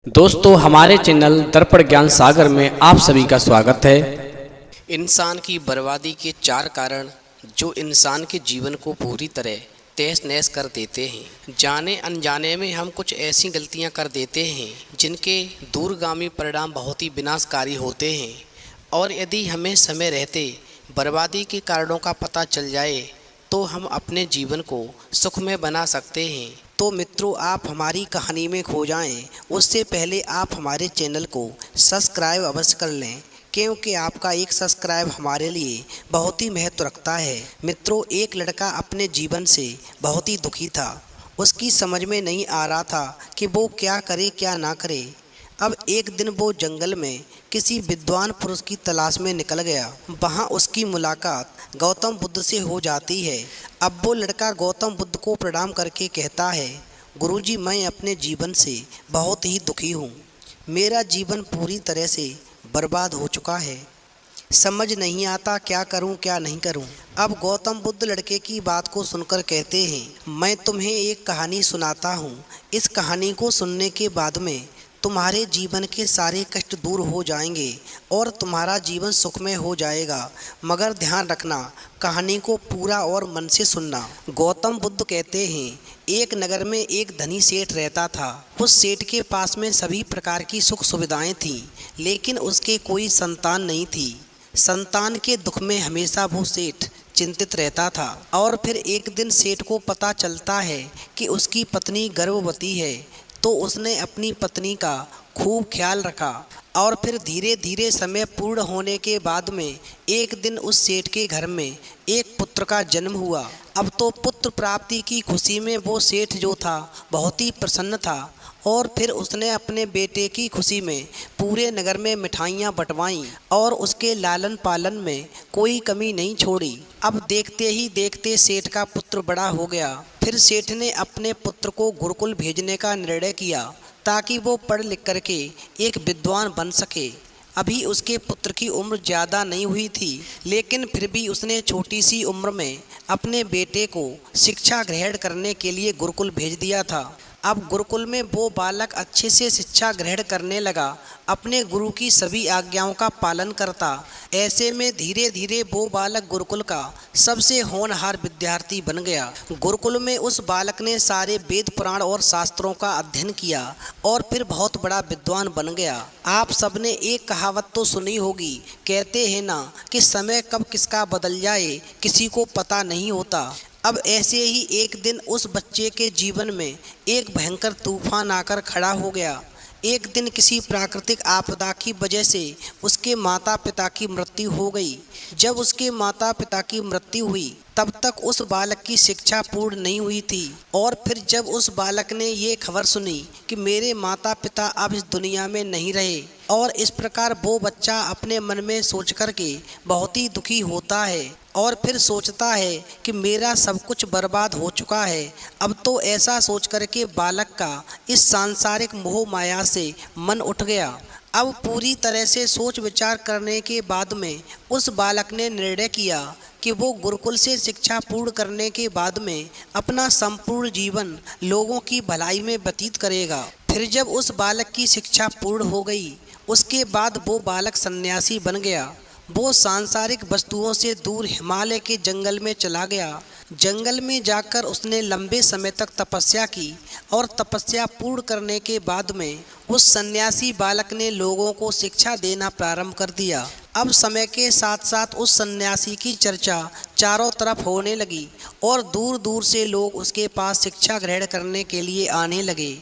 दोस्तों हमारे चैनल दर्पण ज्ञान सागर में आप सभी का स्वागत है। इंसान की बर्बादी के 4 कारण जो इंसान के जीवन को पूरी तरह तहस नहस कर देते हैं। जाने अनजाने में हम कुछ ऐसी गलतियां कर देते हैं जिनके दूरगामी परिणाम बहुत ही विनाशकारी होते हैं, और यदि हमें समय रहते बर्बादी के कारणों का पता चल जाए तो हम अपने जीवन को सुखमय बना सकते हैं। तो मित्रों, आप हमारी कहानी में खो जाएं उससे पहले आप हमारे चैनल को सब्सक्राइब अवश्य कर लें, क्योंकि आपका एक सब्सक्राइब हमारे लिए बहुत ही महत्व रखता है। मित्रों, एक लड़का अपने जीवन से बहुत ही दुखी था। उसकी समझ में नहीं आ रहा था कि वो क्या करे क्या ना करे। अब एक दिन वो जंगल में किसी विद्वान पुरुष की तलाश में निकल गया। वहाँ उसकी मुलाकात गौतम बुद्ध से हो जाती है। अब वो लड़का गौतम बुद्ध को प्रणाम करके कहता है, गुरुजी, मैं अपने जीवन से बहुत ही दुखी हूँ। मेरा जीवन पूरी तरह से बर्बाद हो चुका है। समझ नहीं आता क्या करूं क्या नहीं करूं। अब गौतम बुद्ध लड़के की बात को सुनकर कहते हैं, मैं तुम्हें एक कहानी सुनाता हूं। इस कहानी को सुनने के बाद में तुम्हारे जीवन के सारे कष्ट दूर हो जाएंगे और तुम्हारा जीवन सुखमय हो जाएगा। मगर ध्यान रखना, कहानी को पूरा और मन से सुनना। गौतम बुद्ध कहते हैं, एक नगर में एक धनी सेठ रहता था। उस सेठ के पास में सभी प्रकार की सुख सुविधाएं थीं, लेकिन उसके कोई संतान नहीं थी। संतान के दुख में हमेशा वो सेठ चिंतित रहता था। और फिर एक दिन सेठ को पता चलता है कि उसकी पत्नी गर्भवती है। तो उसने अपनी पत्नी का खूब ख्याल रखा, और फिर धीरे धीरे समय पूर्ण होने के बाद में एक दिन उस सेठ के घर में एक पुत्र का जन्म हुआ। अब तो पुत्र प्राप्ति की खुशी में वो सेठ जो था बहुत ही प्रसन्न था, और फिर उसने अपने बेटे की खुशी में पूरे नगर में मिठाइयाँ बंटवाईं और उसके लालन पालन में कोई कमी नहीं छोड़ी। अब देखते ही देखते सेठ का पुत्र बड़ा हो गया। फिर सेठ ने अपने पुत्र को गुरुकुल भेजने का निर्णय किया, ताकि वो पढ़ लिख करके एक विद्वान बन सके। अभी उसके पुत्र की उम्र ज़्यादा नहीं हुई थी, लेकिन फिर भी उसने छोटी सी उम्र में अपने बेटे को शिक्षा ग्रहण करने के लिए गुरुकुल भेज दिया था। अब गुरुकुल में वो बालक अच्छे से शिक्षा ग्रहण करने लगा, अपने गुरु की सभी आज्ञाओं का पालन करता। ऐसे में धीरे धीरे वो बालक गुरुकुल का सबसे होनहार विद्यार्थी बन गया। गुरुकुल में उस बालक ने सारे वेद पुराण और शास्त्रों का अध्ययन किया और फिर बहुत बड़ा विद्वान बन गया। आप सबने एक कहावत तो सुनी होगी, कहते हैं ना कि समय कब किसका बदल जाए किसी को पता नहीं होता। अब ऐसे ही एक दिन उस बच्चे के जीवन में एक भयंकर तूफान आकर खड़ा हो गया। एक दिन किसी प्राकृतिक आपदा की वजह से उसके माता पिता की मृत्यु हो गई। जब उसके माता पिता की मृत्यु हुई तब तक उस बालक की शिक्षा पूर्ण नहीं हुई थी। और फिर जब उस बालक ने ये खबर सुनी कि मेरे माता पिता अब इस दुनिया में नहीं रहे, और इस प्रकार वो बच्चा अपने मन में सोच कर के बहुत ही दुखी होता है और फिर सोचता है कि मेरा सब कुछ बर्बाद हो चुका है। अब तो ऐसा सोच कर के बालक का इस सांसारिक मोह माया से मन उठ गया। अब पूरी तरह से सोच विचार करने के बाद में उस बालक ने निर्णय किया कि वो गुरुकुल से शिक्षा पूर्ण करने के बाद में अपना संपूर्ण जीवन लोगों की भलाई में व्यतीत करेगा। फिर जब उस बालक की शिक्षा पूर्ण हो गई, उसके बाद वो बालक सन्यासी बन गया। वो सांसारिक वस्तुओं से दूर हिमालय के जंगल में चला गया। जंगल में जाकर उसने लंबे समय तक तपस्या की, और तपस्या पूर्ण करने के बाद में उस सन्यासी बालक ने लोगों को शिक्षा देना प्रारंभ कर दिया। अब समय के साथ साथ उस सन्यासी की चर्चा चारों तरफ होने लगी, और दूर दूर से लोग उसके पास शिक्षा ग्रहण करने के लिए आने लगे,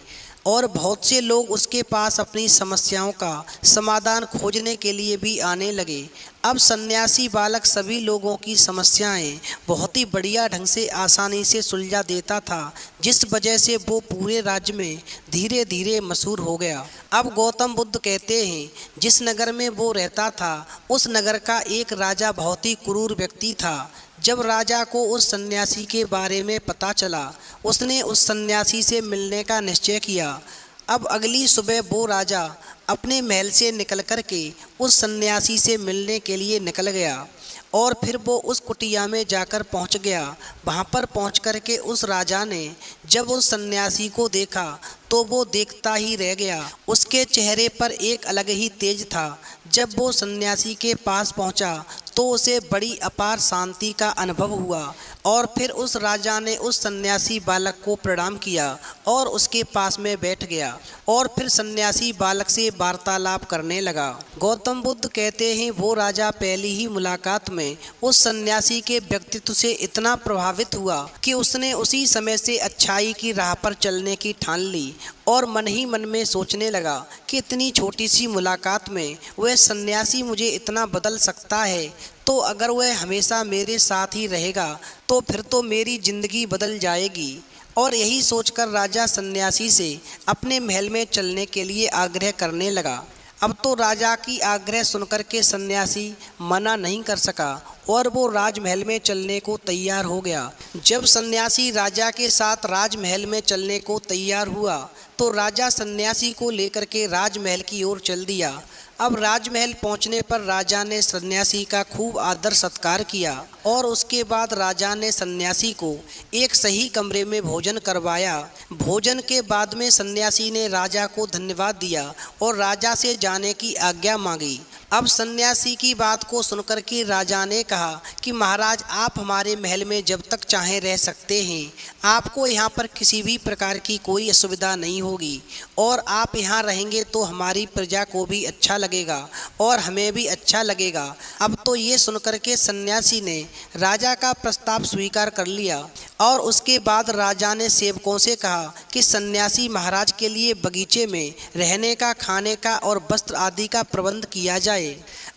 और बहुत से लोग उसके पास अपनी समस्याओं का समाधान खोजने के लिए भी आने लगे। अब सन्यासी बालक सभी लोगों की समस्याएं बहुत ही बढ़िया ढंग से आसानी से सुलझा देता था, जिस वजह से वो पूरे राज्य में धीरे धीरे मशहूर हो गया। अब गौतम बुद्ध कहते हैं, जिस नगर में वो रहता था उस नगर का एक राजा बहुत ही क्रूर व्यक्ति था। जब राजा को उस सन्यासी के बारे में पता चला, उसने उस सन्यासी से मिलने का निश्चय किया। अब अगली सुबह वो राजा अपने महल से निकल कर के उस सन्यासी से मिलने के लिए निकल गया, और फिर वो उस कुटिया में जाकर पहुंच गया। वहां पर पहुंच कर के उस राजा ने जब उस सन्यासी को देखा तो वो देखता ही रह गया। उसके चेहरे पर एक अलग ही तेज था। जब वो सन्यासी के पास पहुंचा तो उसे बड़ी अपार शांति का अनुभव हुआ और फिर उस राजा ने उस सन्यासी बालक को प्रणाम किया और उसके पास में बैठ गया और फिर सन्यासी बालक से वार्तालाप करने लगा। गौतम बुद्ध कहते हैं वो राजा पहली ही मुलाकात में उस सन्यासी के व्यक्तित्व से इतना प्रभावित हुआ कि उसने उसी समय से अच्छाई की राह पर चलने की ठान ली और मन ही मन में सोचने लगा कि इतनी छोटी सी मुलाकात में वह सन्यासी मुझे इतना बदल सकता है, तो अगर वह हमेशा मेरे साथ ही रहेगा तो फिर तो मेरी ज़िंदगी बदल जाएगी। और यही सोचकर राजा सन्यासी से अपने महल में चलने के लिए आग्रह करने लगा। अब तो राजा की आग्रह सुनकर के सन्यासी मना नहीं कर सका और वो राजमहल में चलने को तैयार हो गया। जब सन्यासी राजा के साथ राजमहल में चलने को तैयार हुआ तो राजा सन्यासी को लेकर के राजमहल की ओर चल दिया। अब राजमहल पहुंचने पर राजा ने सन्यासी का खूब आदर सत्कार किया और उसके बाद राजा ने सन्यासी को एक सही कमरे में भोजन करवाया। भोजन के बाद में सन्यासी ने राजा को धन्यवाद दिया और राजा से जाने की आज्ञा मांगी। अब सन्यासी की बात को सुनकर के राजा ने कहा कि महाराज, आप हमारे महल में जब तक चाहें रह सकते हैं। आपको यहाँ पर किसी भी प्रकार की कोई असुविधा नहीं होगी और आप यहाँ रहेंगे तो हमारी प्रजा को भी अच्छा लगेगा और हमें भी अच्छा लगेगा। अब तो ये सुनकर के सन्यासी ने राजा का प्रस्ताव स्वीकार कर लिया और उसके बाद राजा ने सेवकों से कहा कि सन्यासी महाराज के लिए बगीचे में रहने का, खाने का और वस्त्र आदि का प्रबंध किया जाए।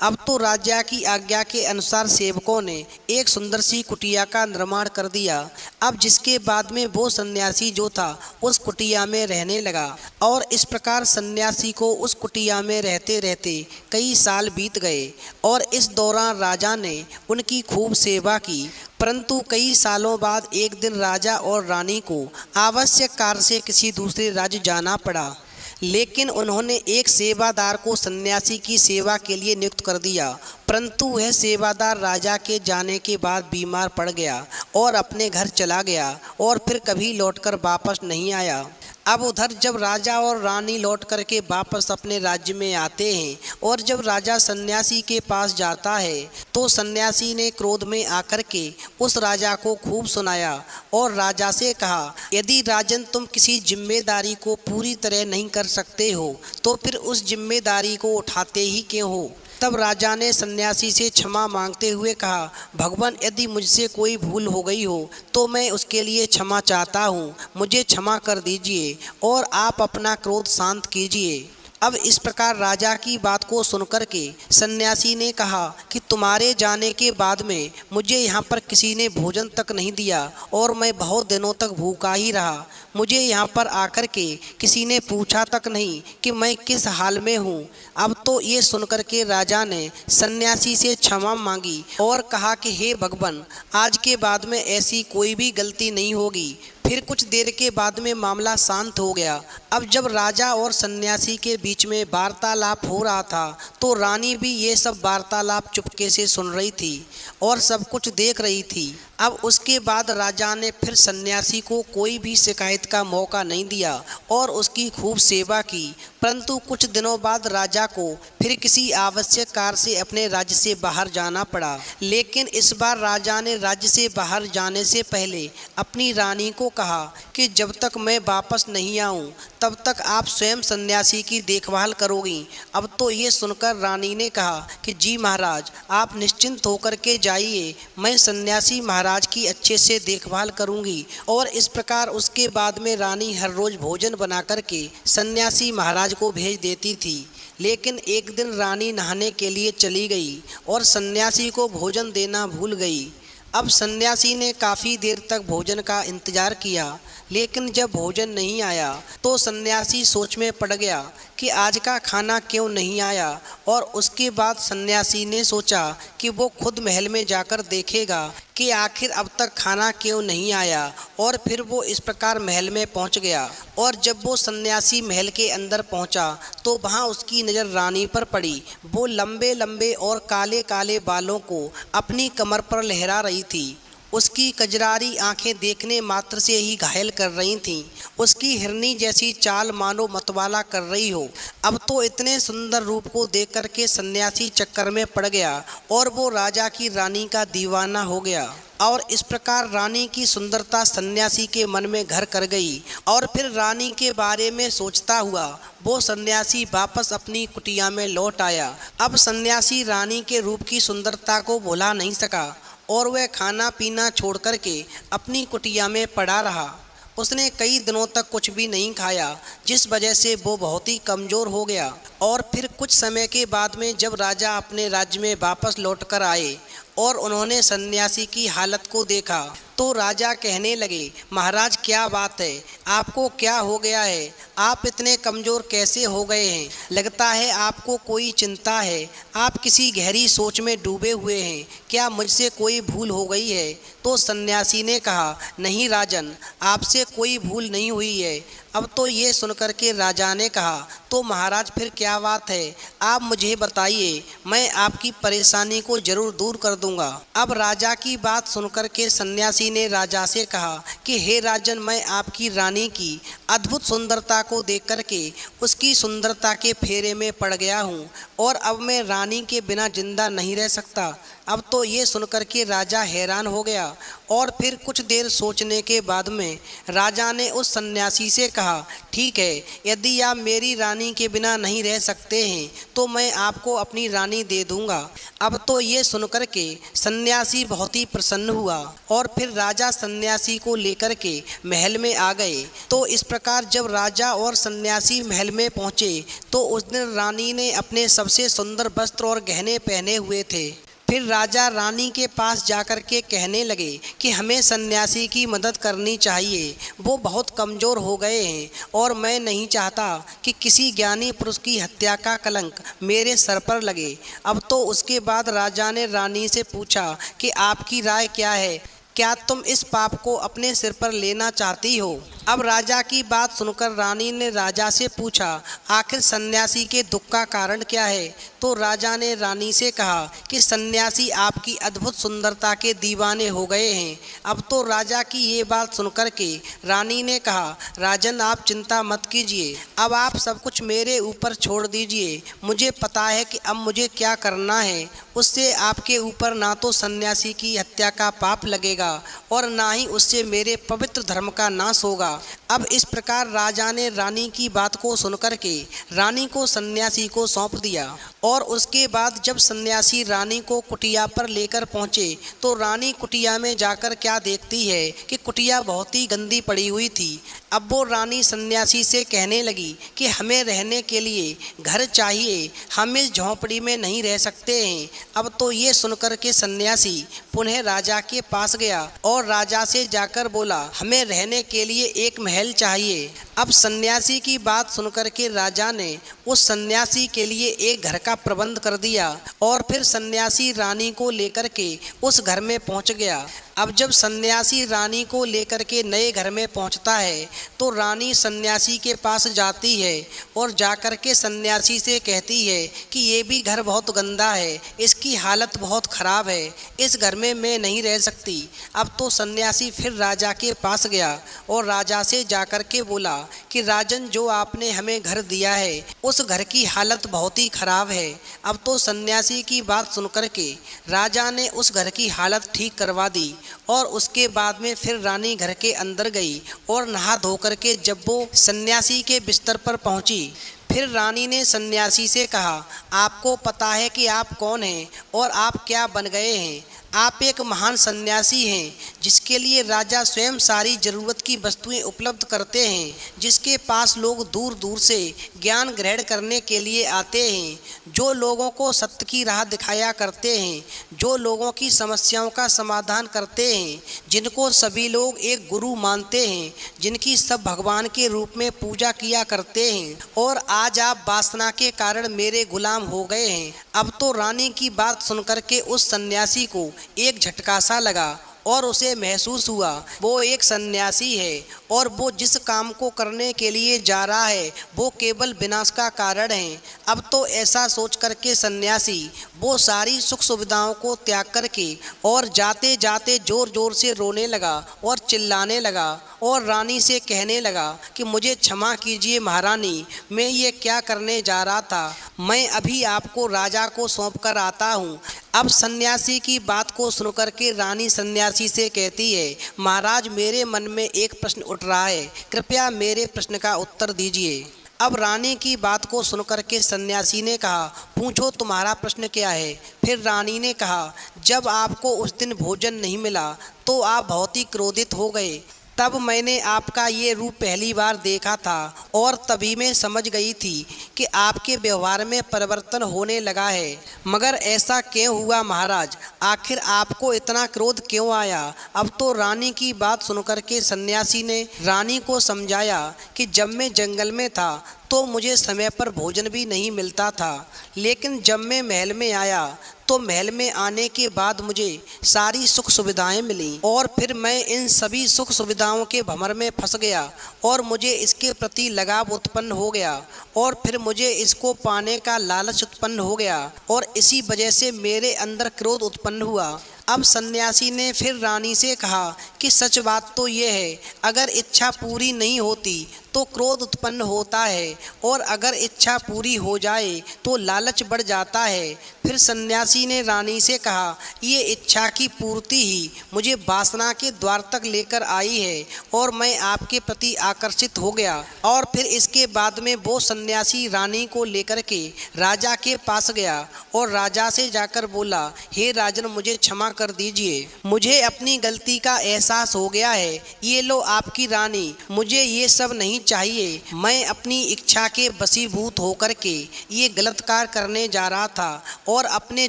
अब तो राजा की आज्ञा के अनुसार सेवकों ने एक सुंदर सी कुटिया का निर्माण कर दिया। अब जिसके बाद में वो सन्यासी जो था उस कुटिया में रहने लगा और इस प्रकार सन्यासी को उस कुटिया में रहते रहते कई साल बीत गए और इस दौरान राजा ने उनकी खूब सेवा की। परंतु कई सालों बाद एक दिन राजा और रानी को आवश्यक कार्य से किसी दूसरे राज्य जाना पड़ा, लेकिन उन्होंने एक सेवादार को सन्यासी की सेवा के लिए नियुक्त कर दिया। परंतु वह सेवादार राजा के जाने के बाद बीमार पड़ गया और अपने घर चला गया और फिर कभी लौटकर वापस नहीं आया। अब उधर जब राजा और रानी लौट करके वापस अपने राज्य में आते हैं और जब राजा सन्यासी के पास जाता है तो सन्यासी ने क्रोध में आकर के उस राजा को खूब सुनाया और राजा से कहा, यदि राजन तुम किसी जिम्मेदारी को पूरी तरह नहीं कर सकते हो तो फिर उस जिम्मेदारी को उठाते ही क्यों हो। तब राजा ने सन्यासी से क्षमा मांगते हुए कहा, भगवान, यदि मुझसे कोई भूल हो गई हो तो मैं उसके लिए क्षमा चाहता हूँ, मुझे क्षमा कर दीजिए और आप अपना क्रोध शांत कीजिए। अब इस प्रकार राजा की बात को सुनकर के सन्यासी ने कहा कि तुम्हारे जाने के बाद में मुझे यहाँ पर किसी ने भोजन तक नहीं दिया और मैं बहुत दिनों तक भूखा ही रहा। मुझे यहाँ पर आकर के किसी ने पूछा तक नहीं कि मैं किस हाल में हूँ। अब तो ये सुनकर के राजा ने सन्यासी से क्षमा मांगी और कहा कि हे भगवान, आज के बाद में ऐसी कोई भी गलती नहीं होगी। फिर कुछ देर के बाद में मामला शांत हो गया। अब जब राजा और सन्यासी के बीच में वार्तालाप हो रहा था तो रानी भी ये सब वार्तालाप चुपके से सुन रही थी और सब कुछ देख रही थी। अब उसके बाद राजा ने फिर सन्यासी को कोई भी शिकायत का मौका नहीं दिया और उसकी खूब सेवा की। परंतु कुछ दिनों बाद राजा को फिर किसी आवश्यक कार्य से अपने राज्य से बाहर जाना पड़ा, लेकिन इस बार राजा ने राज्य से बाहर जाने से पहले अपनी रानी को कहा कि जब तक मैं वापस नहीं आऊं तब तक आप स्वयं सन्यासी की देखभाल करोगी। अब तो ये सुनकर रानी ने कहा कि जी महाराज, आप निश्चिंत होकर के जाइए, मैं सन्यासी महाराज की अच्छे से देखभाल करूंगी। और इस प्रकार उसके बाद में रानी हर रोज भोजन बना करके सन्यासी महाराज को भेज देती थी। लेकिन एक दिन रानी नहाने के लिए चली गई और सन्यासी को भोजन देना भूल गई। अब सन्यासी ने काफ़ी देर तक भोजन का इंतज़ार किया, लेकिन जब भोजन नहीं आया तो सन्यासी सोच में पड़ गया कि आज का खाना क्यों नहीं आया। और उसके बाद सन्यासी ने सोचा कि वो खुद महल में जाकर देखेगा कि आखिर अब तक खाना क्यों नहीं आया। और फिर वो इस प्रकार महल में पहुंच गया और जब वो सन्यासी महल के अंदर पहुंचा तो वहां उसकी नज़र रानी पर पड़ी। वो लंबे लंबे और काले काले बालों को अपनी कमर पर लहरा रही थी। उसकी कजरारी आंखें देखने मात्र से ही घायल कर रही थीं। उसकी हिरनी जैसी चाल मानो मतवाला कर रही हो। अब तो इतने सुंदर रूप को देख कर के सन्यासी चक्कर में पड़ गया और वो राजा की रानी का दीवाना हो गया। और इस प्रकार रानी की सुंदरता सन्यासी के मन में घर कर गई और फिर रानी के बारे में सोचता हुआ वो सन्यासी वापस अपनी कुटिया में लौट आया। अब सन्यासी रानी के रूप की सुंदरता को भुला नहीं सका और वह खाना पीना छोड़ कर के अपनी कुटिया में पड़ा रहा। उसने कई दिनों तक कुछ भी नहीं खाया, जिस वजह से वो बहुत ही कमज़ोर हो गया। और फिर कुछ समय के बाद में जब राजा अपने राज्य में वापस लौट कर आए और उन्होंने सन्यासी की हालत को देखा तो राजा कहने लगे, महाराज क्या बात है, आपको क्या हो गया है, आप इतने कमज़ोर कैसे हो गए हैं? लगता है आपको कोई चिंता है, आप किसी गहरी सोच में डूबे हुए हैं, क्या मुझसे कोई भूल हो गई है? तो सन्यासी ने कहा, नहीं राजन, आपसे कोई भूल नहीं हुई है। अब तो ये सुनकर के राजा ने कहा, तो महाराज फिर क्या बात है, आप मुझे बताइए, मैं आपकी परेशानी को जरूर दूर कर दूंगा। अब राजा की बात सुनकर के सन्यासी ने राजा से कहा कि हे राजन, मैं आपकी रानी की अद्भुत सुंदरता को देख कर के उसकी सुंदरता के फेरे में पड़ गया हूँ और अब मैं रानी के बिना जिंदा नहीं रह सकता। अब तो ये सुनकर के राजा हैरान हो गया और फिर कुछ देर सोचने के बाद में राजा ने उस सन्यासी से कहा, ठीक है, यदि आप मेरी रानी के बिना नहीं रह सकते हैं तो मैं आपको अपनी रानी दे दूंगा। अब तो ये सुनकर के सन्यासी बहुत ही प्रसन्न हुआ और फिर राजा सन्यासी को लेकर के महल में आ गए। तो इस प्रकार जब राजा और सन्यासी महल में पहुँचे तो उस दिन रानी ने अपने सबसे सुंदर वस्त्र और गहने पहने हुए थे। फिर राजा रानी के पास जाकर के कहने लगे कि हमें सन्यासी की मदद करनी चाहिए, वो बहुत कमज़ोर हो गए हैं और मैं नहीं चाहता कि किसी ज्ञानी पुरुष की हत्या का कलंक मेरे सर पर लगे। अब तो उसके बाद राजा ने रानी से पूछा कि आपकी राय क्या है, क्या तुम इस पाप को अपने सिर पर लेना चाहती हो? अब राजा की बात सुनकर रानी ने राजा से पूछा, आखिर सन्यासी के दुख का कारण क्या है? तो राजा ने रानी से कहा कि सन्यासी आपकी अद्भुत सुंदरता के दीवाने हो गए हैं। अब तो राजा की ये बात सुनकर के रानी ने कहा, राजन आप चिंता मत कीजिए, अब आप सब कुछ मेरे ऊपर छोड़ दीजिए। मुझे पता है कि अब मुझे क्या करना है, उससे आपके ऊपर ना तो सन्यासी की हत्या का पाप लगेगा और ना ही उससे मेरे पवित्र धर्म का नाश होगा। अब इस प्रकार राजा ने रानी की बात को सुनकर के रानी को सन्यासी को सौंप दिया और उसके बाद जब सन्यासी रानी को कुटिया पर लेकर पहुँचे तो रानी कुटिया में जाकर क्या देखती है कि कुटिया बहुत ही गंदी पड़ी हुई थी। अब वो रानी सन्यासी से कहने लगी कि हमें रहने के लिए घर चाहिए, हम इस झोंपड़ी में नहीं रह सकते हैं। अब तो ये सुनकर के सन्यासी पुनः राजा के पास गया और राजा से जाकर बोला, हमें रहने के लिए एक महल चाहिए। अब सन्यासी की बात सुनकर के राजा ने उस सन्यासी के लिए एक घर का प्रबंध कर दिया और फिर सन्यासी रानी को लेकर के उस घर में पहुंच गया। अब जब सन्यासी रानी को लेकर के नए घर में पहुंचता है तो रानी सन्यासी के पास जाती है और जाकर के सन्यासी से कहती है कि ये भी घर बहुत गंदा है, इसकी हालत बहुत ख़राब है, इस घर में मैं नहीं रह सकती। अब तो सन्यासी फिर राजा के पास गया और राजा से जाकर के बोला कि राजन, जो आपने हमें घर दिया है उस घर की हालत बहुत ही ख़राब है। अब तो सन्यासी की बात सुनकर के राजा ने उस घर की हालत ठीक करवा दी और उसके बाद में फिर रानी घर के अंदर गई और नहा धोकर के जब वो सन्यासी के बिस्तर पर पहुंची फिर रानी ने सन्यासी से कहा, आपको पता है कि आप कौन हैं और आप क्या बन गए हैं? आप एक महान सन्यासी हैं जिसके लिए राजा स्वयं सारी ज़रूरत की वस्तुएं उपलब्ध करते हैं, जिसके पास लोग दूर दूर से ज्ञान ग्रहण करने के लिए आते हैं, जो लोगों को सत्य की राह दिखाया करते हैं, जो लोगों की समस्याओं का समाधान करते हैं, जिनको सभी लोग एक गुरु मानते हैं, जिनकी सब भगवान के रूप में पूजा किया करते हैं। और आज आप वासना के कारण मेरे गुलाम हो गए हैं। अब तो रानी की बात सुनकर के उस सन्यासी को एक झटका सा लगा और उसे महसूस हुआ वो एक सन्यासी है और वो जिस काम को करने के लिए जा रहा है वो केवल विनाश का कारण है। अब तो ऐसा सोच करके सन्यासी वो सारी सुख सुविधाओं को त्याग करके और जाते जाते ज़ोर ज़ोर से रोने लगा और चिल्लाने लगा और रानी से कहने लगा कि मुझे क्षमा कीजिए महारानी, मैं ये क्या करने जा रहा था, मैं अभी आपको राजा को सौंप कर आता हूँ। अब सन्यासी की बात को सुनकर के रानी सन्यासी से कहती है, महाराज मेरे मन में एक प्रश्न उठ रहा है, कृपया मेरे प्रश्न का उत्तर दीजिए। अब रानी की बात को सुनकर के सन्यासी ने कहा, पूछो तुम्हारा प्रश्न क्या है। फिर रानी ने कहा, जब आपको उस दिन भोजन नहीं मिला तो आप बहुत ही क्रोधित हो गए, तब मैंने आपका ये रूप पहली बार देखा था और तभी मैं समझ गई थी कि आपके व्यवहार में परिवर्तन होने लगा है। मगर ऐसा क्यों हुआ महाराज, आखिर आपको इतना क्रोध क्यों आया। अब तो रानी की बात सुनकर के सन्यासी ने रानी को समझाया कि जब मैं जंगल में था तो मुझे समय पर भोजन भी नहीं मिलता था, लेकिन जब मैं महल में आया तो महल में आने के बाद मुझे सारी सुख सुविधाएं मिली और फिर मैं इन सभी सुख सुविधाओं के भंवर में फंस गया और मुझे इसके प्रति लगाव उत्पन्न हो गया और फिर मुझे इसको पाने का लालच उत्पन्न हो गया और इसी वजह से मेरे अंदर क्रोध उत्पन्न हुआ। अब सन्यासी ने फिर रानी से कहा कि सच बात तो ये है, अगर इच्छा पूरी नहीं होती तो क्रोध उत्पन्न होता है और अगर इच्छा पूरी हो जाए तो लालच बढ़ जाता है। फिर सन्यासी ने रानी से कहा, ये इच्छा की पूर्ति ही मुझे वासना के द्वार तक लेकर आई है और मैं आपके प्रति आकर्षित हो गया। और फिर इसके बाद में वो सन्यासी रानी को लेकर के राजा के पास गया और राजा से जाकर बोला, हे राजन मुझे क्षमा कर दीजिए, मुझे अपनी गलती का एहसास हो गया है, ये लो आपकी रानी, मुझे ये सब नहीं चाहिए, मैं अपनी इच्छा के वशीभूत होकर के ये गलत कार्य करने जा रहा था और अपने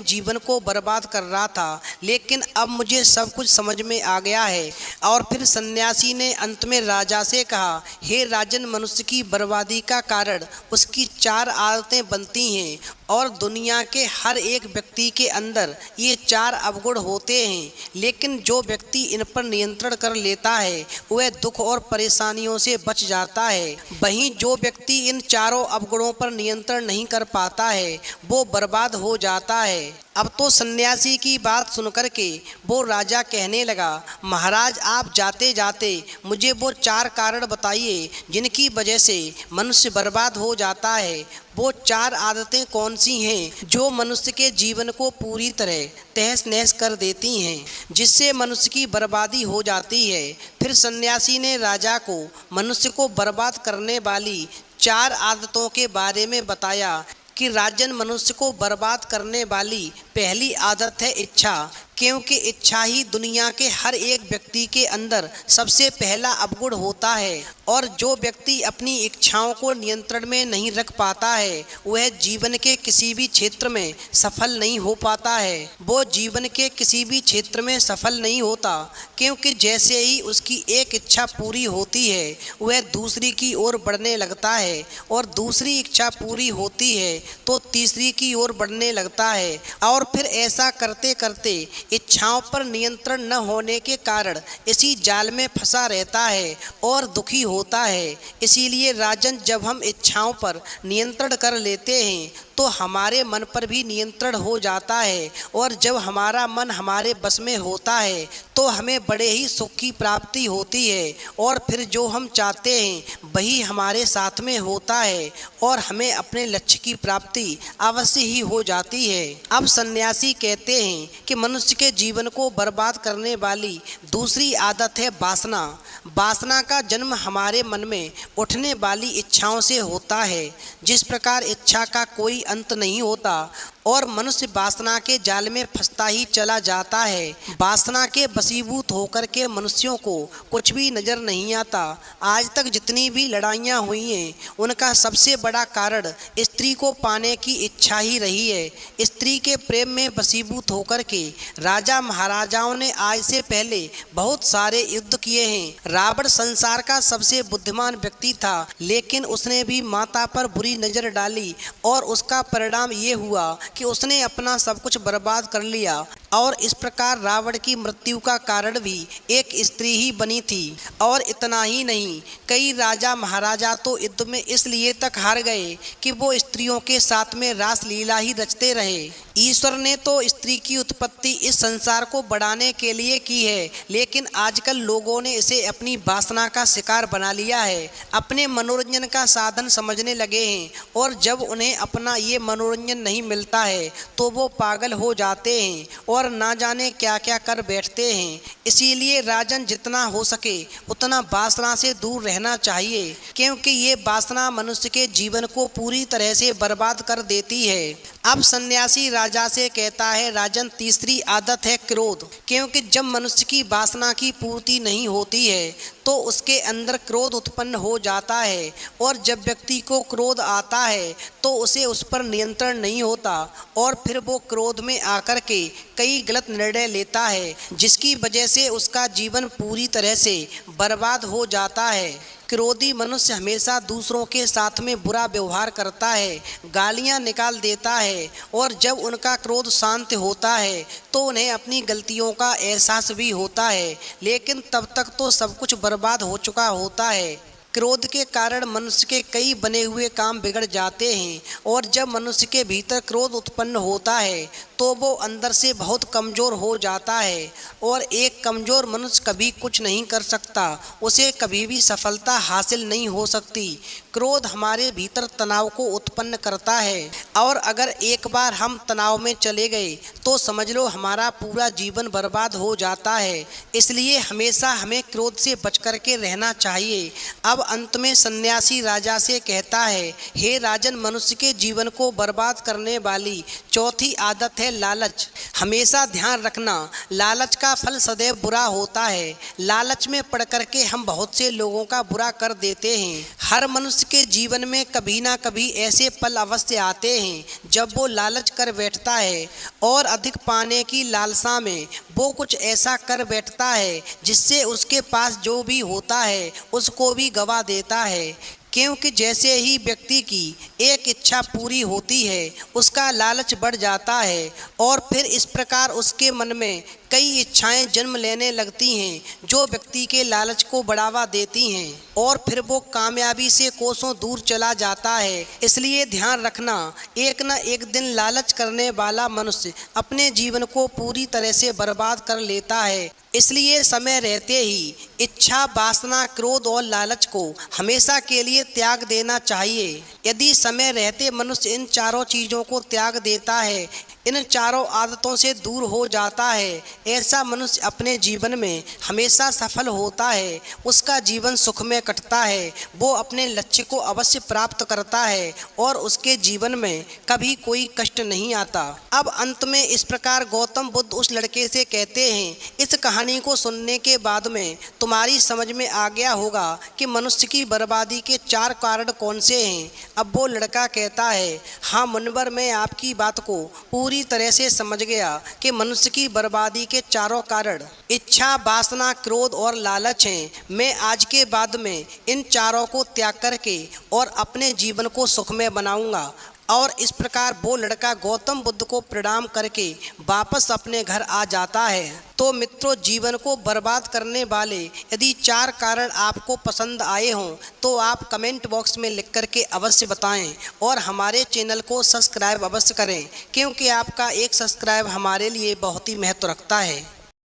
जीवन को बर्बाद कर रहा था, लेकिन अब मुझे सब कुछ समझ में आ गया है। और फिर सन्यासी ने अंत में राजा से कहा, हे राजन मनुष्य की बर्बादी का कारण उसकी 4 आदतें बनती हैं और दुनिया के हर एक व्यक्ति के अंदर ये 4 अवगुण होते हैं, लेकिन जो व्यक्ति इन पर नियंत्रण कर लेता है वह दुख और परेशानियों से बच जाता है। वहीं जो व्यक्ति इन 4 अवगुणों पर नियंत्रण नहीं कर पाता है वो बर्बाद हो जाता है। अब तो सन्यासी की बात सुनकर के वो राजा कहने लगा, महाराज आप जाते जाते मुझे वो 4 कारण बताइए जिनकी वजह से मनुष्य बर्बाद हो जाता है। वो 4 आदतें कौन सी हैं जो मनुष्य के जीवन को पूरी तरह तहस नहस कर देती हैं, जिससे मनुष्य की बर्बादी हो जाती है। फिर सन्यासी ने राजा को मनुष्य को बर्बाद करने वाली 4 आदतों के बारे में बताया कि राजन मनुष्य को बर्बाद करने वाली पहली आदत है इच्छा, क्योंकि इच्छा ही दुनिया के हर एक व्यक्ति के अंदर सबसे पहला अवगुण होता है और जो व्यक्ति अपनी इच्छाओं को नियंत्रण में नहीं रख पाता है वह जीवन के किसी भी क्षेत्र में सफल नहीं हो पाता है। वो जीवन के किसी भी क्षेत्र में सफल नहीं होता, क्योंकि जैसे ही उसकी एक इच्छा पूरी होती है वह दूसरी की ओर बढ़ने लगता है और दूसरी इच्छा पूरी होती है तो तीसरी की ओर बढ़ने लगता है और फिर ऐसा करते करते इच्छाओं पर नियंत्रण न होने के कारण इसी जाल में फंसा रहता है और दुखी होता है। इसीलिए राजन जब हम इच्छाओं पर नियंत्रण कर लेते हैं तो हमारे मन पर भी नियंत्रण हो जाता है और जब हमारा मन हमारे बस में होता है तो हमें बड़े ही सुख की प्राप्ति होती है और फिर जो हम चाहते हैं वही हमारे साथ में होता है और हमें अपने लक्ष्य की प्राप्ति अवश्य ही हो जाती है। अब सन्यासी कहते हैं कि मनुष्य के जीवन को बर्बाद करने वाली दूसरी आदत है वासना। वासना का जन्म हमारे मन में उठने वाली इच्छाओं से होता है। जिस प्रकार इच्छा का कोई अंत नहीं होता और मनुष्य वासना के जाल में फंसता ही चला जाता है, वासना के वशीभूत होकर के मनुष्यों को कुछ भी नज़र नहीं आता। आज तक जितनी भी लड़ाइयाँ हुई हैं उनका सबसे बड़ा कारण स्त्री को पाने की इच्छा ही रही है। स्त्री के प्रेम में वशीभूत होकर के राजा महाराजाओं ने आज से पहले बहुत सारे युद्ध किए हैं। रावण संसार का सबसे बुद्धिमान व्यक्ति था, लेकिन उसने भी माता पर बुरी नज़र डाली और उसका परिणाम ये हुआ कि उसने अपना सब कुछ बर्बाद कर लिया और इस प्रकार रावण की मृत्यु का कारण भी एक स्त्री ही बनी थी। और इतना ही नहीं, कई राजा महाराजा तो युद्ध में इसलिए तक हार गए कि वो स्त्रियों के साथ में रास लीला ही रचते रहे। ईश्वर ने तो स्त्री की उत्पत्ति इस संसार को बढ़ाने के लिए की है, लेकिन आजकल लोगों ने इसे अपनी वासना का शिकार बना लिया है, अपने मनोरंजन का साधन समझने लगे हैं। और जब उन्हें अपना ये मनोरंजन नहीं मिलता है तो वो पागल हो जाते हैं और ना जाने क्या क्या कर बैठते हैं। इसीलिए राजन, जितना हो सके उतना वासना से दूर रहना चाहिए, क्योंकि ये वासना मनुष्य के जीवन को पूरी तरह से बर्बाद कर देती है। अब सन्यासी राजा से कहता है, राजन, तीसरी आदत है क्रोध। क्योंकि जब मनुष्य की वासना की पूर्ति नहीं होती है तो उसके अंदर क्रोध उत्पन्न हो जाता है, और जब व्यक्ति को क्रोध आता है तो उसे उस पर नियंत्रण नहीं होता और फिर वो क्रोध में आकर के कई गलत निर्णय लेता है, जिसकी वजह से उसका जीवन पूरी तरह से बर्बाद हो जाता है। क्रोधी मनुष्य हमेशा दूसरों के साथ में बुरा व्यवहार करता है, गालियां निकाल देता है, और जब उनका क्रोध शांत होता है तो उन्हें अपनी गलतियों का एहसास भी होता है, लेकिन तब तक तो सब कुछ बर्बाद हो चुका होता है। क्रोध के कारण मनुष्य के कई बने हुए काम बिगड़ जाते हैं, और जब मनुष्य के भीतर क्रोध उत्पन्न होता है तो वो अंदर से बहुत कमज़ोर हो जाता है, और एक कमज़ोर मनुष्य कभी कुछ नहीं कर सकता, उसे कभी भी सफलता हासिल नहीं हो सकती। क्रोध हमारे भीतर तनाव को उत्पन्न करता है, और अगर एक बार हम तनाव में चले गए तो समझ लो हमारा पूरा जीवन बर्बाद हो जाता है। इसलिए हमेशा हमें क्रोध से बच कर के रहना चाहिए। अब अंत में सन्यासी राजा से कहता है, हे राजन, मनुष्य के जीवन को बर्बाद करने वाली चौथी आदत है लालच। हमेशा ध्यान रखना, लालच का फल सदैव बुरा होता है। लालच में पड़ करके हम बहुत से लोगों का बुरा कर देते हैं। हर मनुष्य के जीवन में कभी ना कभी ऐसे पल अवश्य आते हैं जब वो लालच कर बैठता है, और अधिक पाने की लालसा में वो कुछ ऐसा कर बैठता है जिससे उसके पास जो भी होता है उसको भी गवा देता है। क्योंकि जैसे ही व्यक्ति की एक इच्छा पूरी होती है उसका लालच बढ़ जाता है, और फिर इस प्रकार उसके मन में कई इच्छाएं जन्म लेने लगती हैं जो व्यक्ति के लालच को बढ़ावा देती हैं, और फिर वो कामयाबी से कोसों दूर चला जाता है। इसलिए ध्यान रखना, एक न एक दिन लालच करने वाला मनुष्य अपने जीवन को पूरी तरह से बर्बाद कर लेता है। इसलिए समय रहते ही इच्छा, वासना, क्रोध और लालच को हमेशा के लिए त्याग देना चाहिए। यदि समय रहते मनुष्य इन चारों चीज़ों को त्याग देता है, इन चारों आदतों से दूर हो जाता है, ऐसा मनुष्य अपने जीवन में हमेशा सफल होता है। उसका जीवन सुख में कटता है, वो अपने लक्ष्य को अवश्य प्राप्त करता है, और उसके जीवन में कभी कोई कष्ट नहीं आता। अब अंत में इस प्रकार गौतम बुद्ध उस लड़के से कहते हैं, इस कहानी को सुनने के बाद में तुम्हारी समझ में आ गया होगा कि मनुष्य की बर्बादी के 4 कारण कौन से हैं। अब वो लड़का कहता है, हाँ मुनिवर, मैं आपकी बात को पूरी तरह से समझ गया कि मनुष्य की बर्बादी के चारों कारण इच्छा, वासना, क्रोध और लालच हैं। मैं आज के बाद में इन चारों को त्याग करके और अपने जीवन को सुखमय बनाऊंगा। और इस प्रकार वो लड़का गौतम बुद्ध को प्रणाम करके वापस अपने घर आ जाता है। तो मित्रों, जीवन को बर्बाद करने वाले यदि 4 कारण आपको पसंद आए हों तो आप कमेंट बॉक्स में लिख करके अवश्य बताएं, और हमारे चैनल को सब्सक्राइब अवश्य करें, क्योंकि आपका एक सब्सक्राइब हमारे लिए बहुत ही महत्व रखता है।